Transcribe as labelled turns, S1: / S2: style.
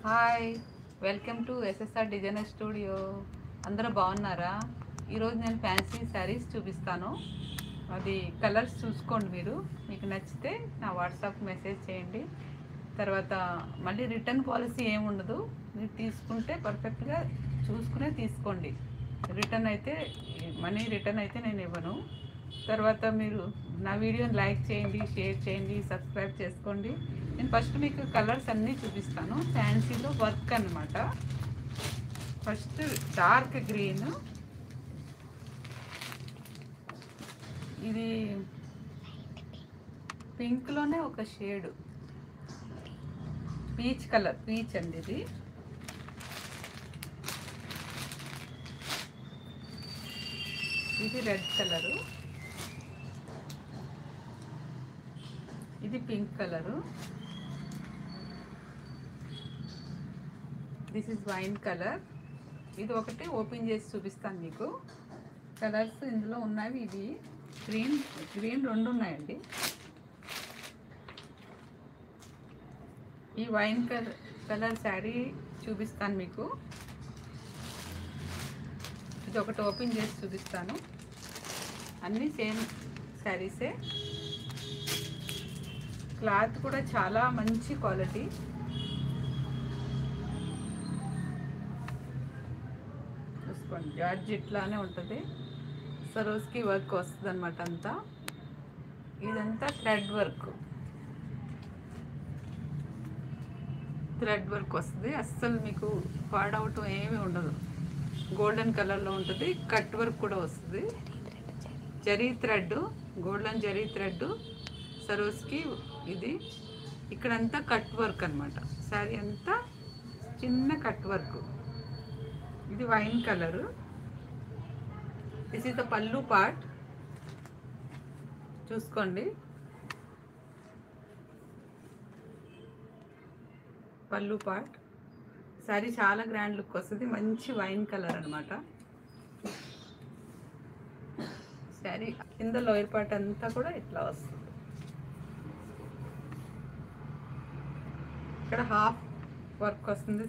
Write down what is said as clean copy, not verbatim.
S1: Hi, welcome to SSR designer studio. అందరూ బాగున్నారా? ఈరోజు నేను ఫ్యాన్సీ శారీస్ చూపిస్తాను. అది కలర్స్ చూసుకోండి. మీకు నచ్చితే నా వాట్సాప్ మెసేజ్ చేయండి. తర్వాత మళ్ళీ రిటర్న్ పాలసీ ఏమి ఉండదు. మీరు తీసుకుంటే పర్ఫెక్ట్గా చూసుకునే తీసుకోండి. మనీ రిటర్న్ అయితే నేను ఇవ్వను. తర్వాత మీరు నా వీడియోని లైక్ చేయండి, షేర్ చేయండి, సబ్స్క్రైబ్ చేసుకోండి. నేను ఫస్ట్ మీకు కలర్స్ అన్నీ చూపిస్తాను. ఫ్యాన్సీలో వర్క్ అన్నమాట. ఫస్ట్ డార్క్ గ్రీన్, ఇది పింక్లోనే ఒక షేడు పీచ్ కలర్, పీచ్ అండి ఇది. ఇది రెడ్ కలరు, ఇది pink colour, this is wine colour. ఇది ఒకటి ఓపెన్ చేసి చూపిస్తాను మీకు. కలర్స్ ఇందులో ఉన్నవి ఇవి. గ్రీన్ రెండు ఉన్నాయండి. ఈ వైన్ కలర్ శారీ చూపిస్తాను మీకు. ఇది ఒకటి ఓపెన్ చేసి చూపిస్తాను. అన్నీ సేమ్ శారీసే. క్లాత్ కూడా చాలా మంచి క్వాలిటీ. చూసుకోండి, జార్జెట్ లానే ఉంటుంది. సరోస్కి వర్క్ వస్తుంది అనమాట అంతా. ఇదంతా థ్రెడ్ వర్క్ వస్తుంది. అస్సలు మీకు పాడవటం ఏమీ ఉండదు. గోల్డెన్ కలర్లో ఉంటుంది. కట్ వర్క్ కూడా వస్తుంది. Zari thread, golden zari thread సరోస్కి. ఇది ఇక్కడంతా కట్ వర్క్ అనమాట. శారీ అంతా చిన్న కట్ వర్క్. ఇది wine colour. This is the పల్లు పార్ట్. చూసుకోండి, పల్లు పార్ట్. శారీ చాలా గ్రాండ్ లుక్ వస్తుంది. మంచి వైన్ కలర్ అనమాట శారీ. కింద లోయర్ పార్ట్ అంతా కూడా ఇట్లా వస్తుంది. ఇక్కడ హాఫ్ వర్క్ వస్తుంది.